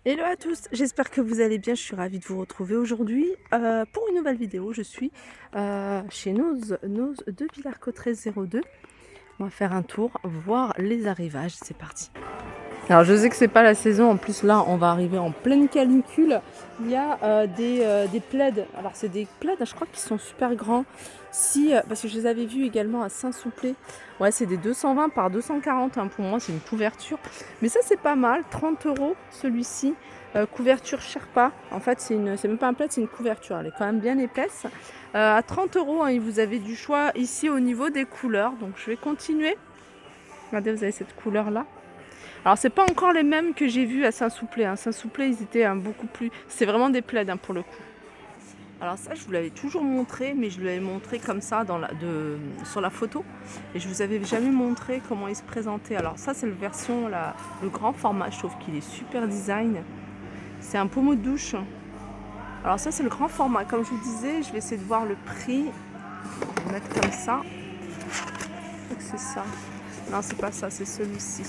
Hello à tous, j'espère que vous allez bien, je suis ravie de vous retrouver aujourd'hui pour une nouvelle vidéo. Je suis chez Noz de Villers-Cotterêts 02. On va faire un tour, voir les arrivages, c'est parti. Alors je sais que c'est pas la saison, en plus là on va arriver en pleine canicule. Il y a des plaids, alors c'est des plaids je crois qu'ils sont super grands. Si, parce que je les avais vus également à Saint-Souplé. Ouais, c'est des 220 par 240 hein, pour moi c'est une couverture. Mais ça c'est pas mal, 30 € celui-ci. Couverture Sherpa, en fait c'est même pas un plaid, c'est une couverture, elle est quand même bien épaisse. À 30 € hein, vous avez du choix ici au niveau des couleurs, donc je vais continuer. Regardez, vous avez cette couleur là. Alors c'est pas encore les mêmes que j'ai vus à Saint-Souplé. Hein. Saint-Souplé ils étaient beaucoup plus... C'est vraiment des plaids hein, pour le coup. Alors ça je vous l'avais toujours montré, mais je l'avais montré comme ça sur la photo. Et je vous avais jamais montré comment il se présentait. Alors ça c'est le grand format, je trouve qu'il est super design. C'est un pommeau de douche. Alors ça c'est le grand format, comme je vous disais, je vais essayer de voir le prix. Je vais mettre comme ça. Je crois que c'est ça. Non c'est pas ça, c'est celui-ci.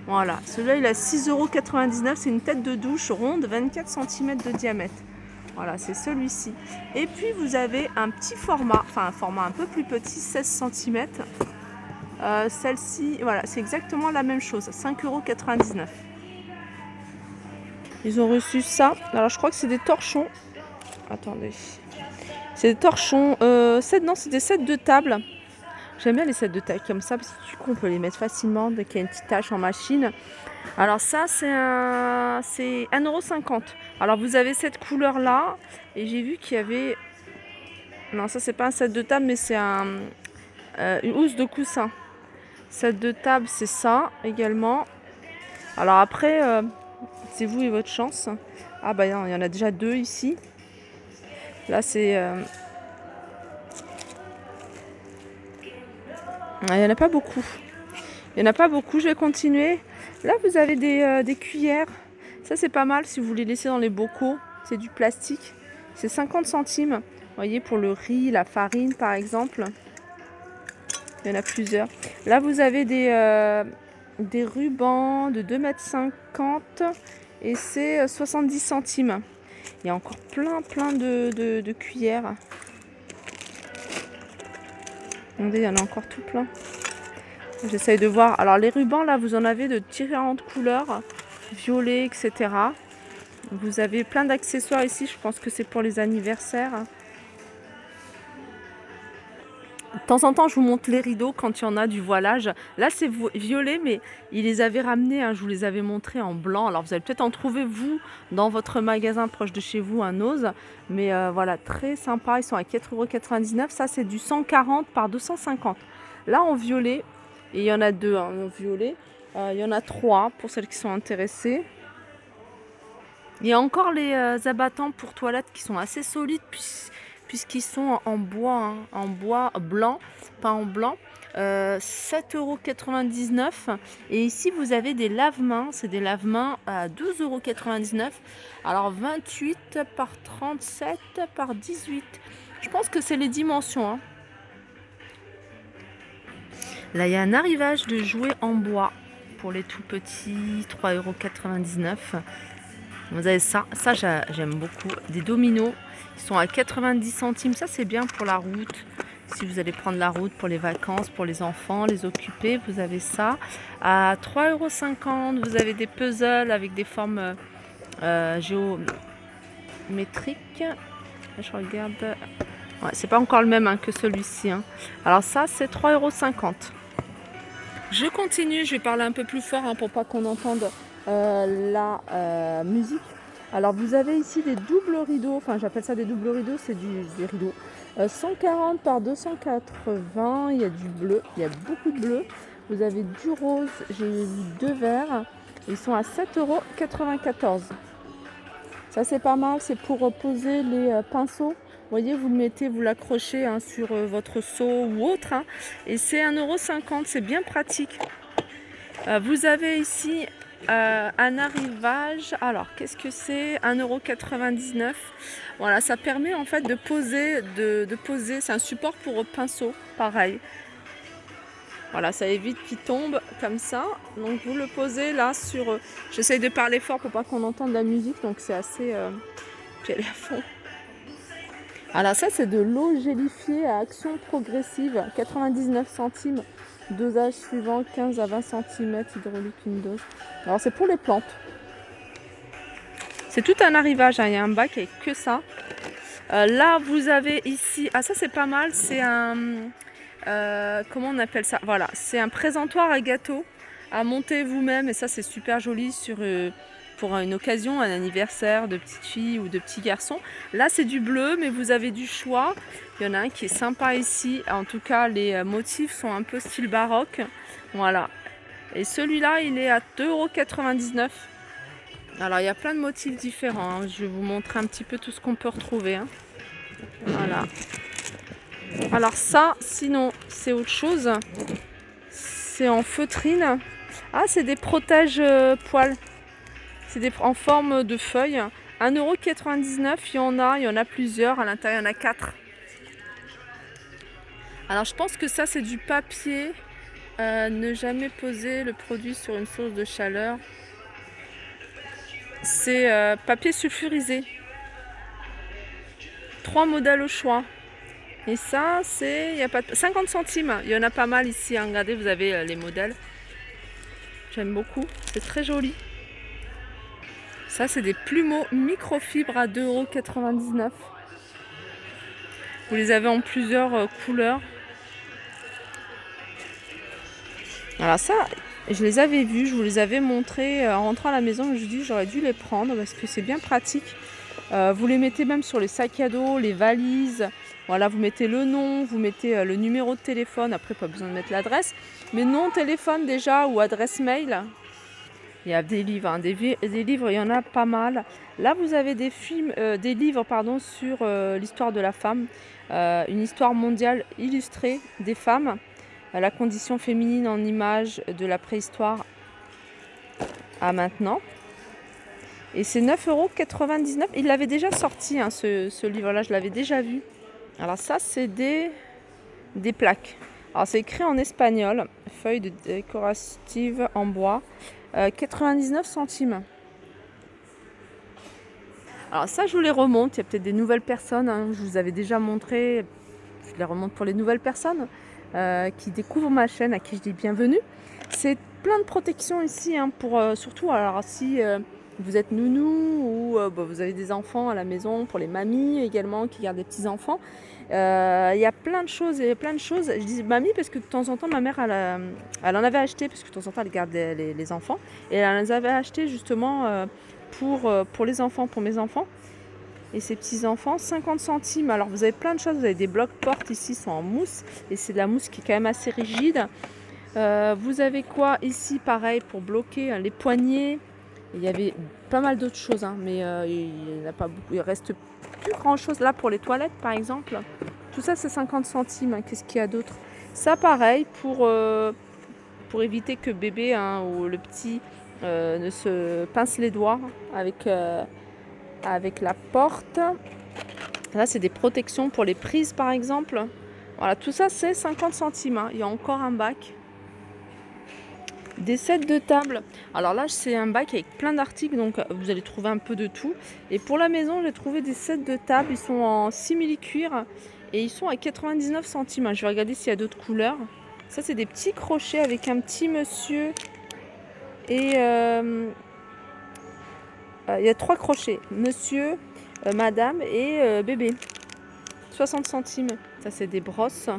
Voilà, celui-là il a 6,99 €, c'est une tête de douche ronde, 24 cm de diamètre. Voilà, c'est celui-ci. Et puis vous avez un petit format, enfin un format un peu plus petit, 16 cm. Celle-ci, voilà, c'est exactement la même chose, 5,99 €. Ils ont reçu ça. Alors je crois que c'est des torchons. Attendez. C'est des torchons. Non, c'est des sets de table. J'aime bien les sets de table comme ça parce que du coup on peut les mettre facilement dès qu'il y a une petite tâche en machine. Alors ça c'est 1,50 €. Alors vous avez cette couleur là et j'ai vu qu'il y avait... Non ça c'est pas un set de table mais c'est une housse de coussin. Set de table c'est ça également. Alors après c'est vous et votre chance. Ah bah non, il y en a déjà deux ici. Là c'est... il n'y en a pas beaucoup. Il n'y en a pas beaucoup, je vais continuer. Là vous avez des cuillères. Ça c'est pas mal si vous les laissez dans les bocaux. C'est du plastique. C'est 50 centimes. Vous voyez, pour le riz, la farine par exemple. Il y en a plusieurs. Là vous avez des rubans de 2,50 m et c'est 70 centimes. Il y a encore plein de cuillères. Regardez, il y en a encore tout plein. J'essaye de voir. Alors les rubans là vous en avez de différentes couleurs. Violet, etc. Vous avez plein d'accessoires ici, je pense que c'est pour les anniversaires. De temps en temps, je vous montre les rideaux quand il y en a du voilage. Là, c'est violet, mais ils les avaient ramenés, hein, je vous les avais montrés en blanc. Alors, vous allez peut-être en trouver, vous, dans votre magasin proche de chez vous, un Noz. Mais voilà, très sympa. Ils sont à 4,99 €. Ça, c'est du 140 par 250. Là, en violet, et il y en a deux hein, en violet. Il y en a 3 pour celles qui sont intéressées. Il y a encore les abattants pour toilettes qui sont assez solides puisqu'ils sont en bois, hein, en bois blanc, pas en blanc. 7,99 €. Et ici, vous avez des lave-mains. C'est des lave-mains à 12,99 €. Alors, 28 par 37 par 18. Je pense que c'est les dimensions. Hein. Là, il y a un arrivage de jouets en bois pour les tout petits, 3,99 €. Vous avez ça j'aime beaucoup. Des dominos, ils sont à 90 centimes. Ça c'est bien pour la route. Si vous allez prendre la route pour les vacances, pour les enfants, les occuper, vous avez ça. À 3,50 €, vous avez des puzzles avec des formes géométriques. Je regarde. Ouais, c'est pas encore le même hein, que celui-ci. Hein. Alors ça c'est 3,50 €. Je continue, je vais parler un peu plus fort hein, pour pas qu'on entende la musique. Alors vous avez ici des doubles rideaux, enfin j'appelle ça des doubles rideaux, c'est des rideaux. 140 par 280, il y a du bleu, il y a beaucoup de bleu. Vous avez du rose, j'ai vu 2 verts, ils sont à 7,94 €. Ça c'est pas mal, c'est pour poser les pinceaux. Vous voyez, vous le mettez, vous l'accrochez hein, sur votre seau ou autre. Hein, et c'est 1,50 €, c'est bien pratique. Vous avez ici un arrivage. Alors, qu'est-ce que c'est? 1,99 €. Voilà, ça permet en fait de poser. C'est un support pour pinceau, pareil. Voilà, ça évite qu'il tombe comme ça. Donc vous le posez là sur... J'essaye de parler fort pour pas qu'on entende la musique, donc c'est assez... Puis elle est à fond. Alors ça c'est de l'eau gélifiée à action progressive, 99 centimes, dosage suivant 15 à 20 cm, hydraulique une dose. Alors c'est pour les plantes. C'est tout un arrivage, hein. Il y a un bac avec que ça. Là vous avez ici, ah ça c'est pas mal, c'est un... comment on appelle ça? Voilà, c'est un présentoir à gâteau à monter vous-même et ça c'est super joli sur... pour une occasion, un anniversaire de petite fille ou de petit garçon. Là, c'est du bleu, mais vous avez du choix. Il y en a un qui est sympa ici. En tout cas, les motifs sont un peu style baroque. Voilà. Et celui-là, il est à 2,99 €. Alors, il y a plein de motifs différents, hein. Je vais vous montrer un petit peu tout ce qu'on peut retrouver, hein. Voilà. Alors ça, sinon, c'est autre chose. C'est en feutrine. Ah, c'est des protèges poils. C'est en forme de feuilles. 1,99 €, il y en a plusieurs. À l'intérieur, il y en a 4. Alors, je pense que ça, c'est du papier. Ne jamais poser le produit sur une source de chaleur. C'est papier sulfurisé. 3 modèles au choix. Et ça, c'est... y a pas 50 centimes. Il y en a pas mal ici, hein. Regardez, vous avez les modèles. J'aime beaucoup. C'est très joli. Ça, c'est des plumeaux microfibres à 2,99 €. Vous les avez en plusieurs couleurs. Alors ça, je les avais vus, je vous les avais montrés en rentrant à la maison. Je dis j'aurais dû les prendre parce que c'est bien pratique. Vous les mettez même sur les sacs à dos, les valises. Voilà, vous mettez le nom, vous mettez le numéro de téléphone. Après, pas besoin de mettre l'adresse. Mais nom, téléphone déjà ou adresse mail. Il y a des livres, hein, des livres, il y en a pas mal. Là, vous avez des films, des livres, pardon, sur l'histoire de la femme, une histoire mondiale illustrée des femmes, la condition féminine en images de la préhistoire à maintenant. Et c'est 9,99 €. Il l'avait déjà sorti, hein, ce livre-là, je l'avais déjà vu. Alors ça, c'est des plaques. Alors c'est écrit en espagnol, feuilles de décorative en bois. 99 centimes. Alors ça, je vous les remonte. Il y a peut-être des nouvelles personnes, hein, je vous avais déjà montré. Je les remonte pour les nouvelles personnes qui découvrent ma chaîne, à qui je dis bienvenue. C'est plein de protections ici, hein, pour surtout, alors si vous êtes nounou ou vous avez des enfants à la maison, pour les mamies également qui gardent des petits-enfants. Il y a plein de choses, Je dis mamie parce que de temps en temps, ma mère, elle en avait acheté, parce que de temps en temps, elle garde les enfants. Et elle les avait acheté justement pour les enfants, pour mes enfants. Et ces petits-enfants, 50 centimes. Alors, vous avez plein de choses. Vous avez des blocs-portes ici, sont en mousse. Et c'est de la mousse qui est quand même assez rigide. Vous avez quoi ici, pareil, pour bloquer les poignées. Il y avait pas mal d'autres choses, hein, mais il n'y en a pas beaucoup. Il reste plus grand-chose là pour les toilettes, par exemple. Tout ça, c'est 50 centimes. Hein. Qu'est-ce qu'il y a d'autre? Ça, pareil, pour éviter que bébé, hein, ou le petit ne se pince les doigts avec la porte. Là, c'est des protections pour les prises, par exemple. Voilà, tout ça, c'est 50 centimes. Hein. Il y a encore un bac. Des sets de table. Alors là, c'est un bac avec plein d'articles, donc vous allez trouver un peu de tout. Et pour la maison, j'ai trouvé des sets de table. Ils sont en simili-cuir et ils sont à 99 centimes. Je vais regarder s'il y a d'autres couleurs. Ça, c'est des petits crochets avec un petit monsieur. Et il y a 3 crochets. Monsieur, madame et bébé. 60 centimes. Ça, c'est des brosses.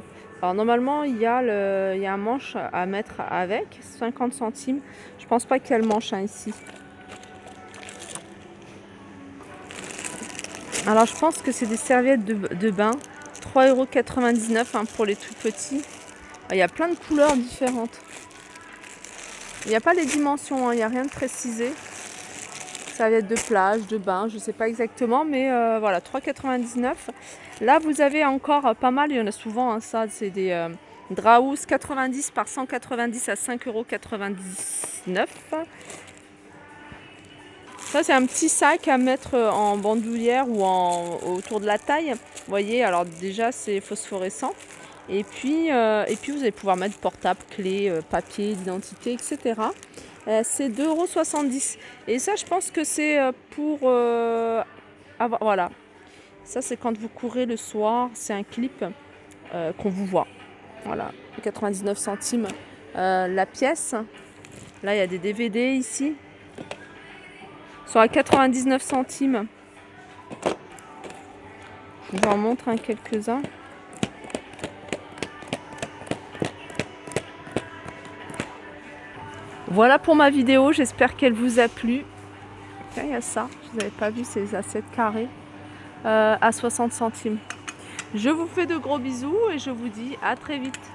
Alors normalement, il y a un manche à mettre avec, 50 centimes. Je pense pas qu'il y a le manche, hein, ici. Alors je pense que c'est des serviettes de bain, 3,99 €, hein, pour les tout petits. Il y a plein de couleurs différentes. Il n'y a pas les dimensions, hein, il n'y a rien de précisé. Serviettes de plage, de bain, je ne sais pas exactement, mais voilà, 3,99 €. Là, vous avez encore pas mal, il y en a souvent, hein, ça, c'est des Draus 90 par 190 à 5,99 €. Ça, c'est un petit sac à mettre en bandoulière ou autour de la taille. Vous voyez, alors déjà, c'est phosphorescent. Et puis vous allez pouvoir mettre portable, clé, papier, d'identité, etc. C'est 2,70 €. Et ça, je pense que c'est pour avoir, voilà. Ça, c'est quand vous courez le soir. C'est un clip qu'on vous voit. Voilà, 99 centimes la pièce. Là, il y a des DVD ici. Ils sont à 99 centimes. Je vous en montre quelques-uns. Voilà pour ma vidéo, j'espère qu'elle vous a plu. Il y a ça, je vous avais pas vu, c'est les assiettes carrées à 60 centimes. Je vous fais de gros bisous et je vous dis à très vite.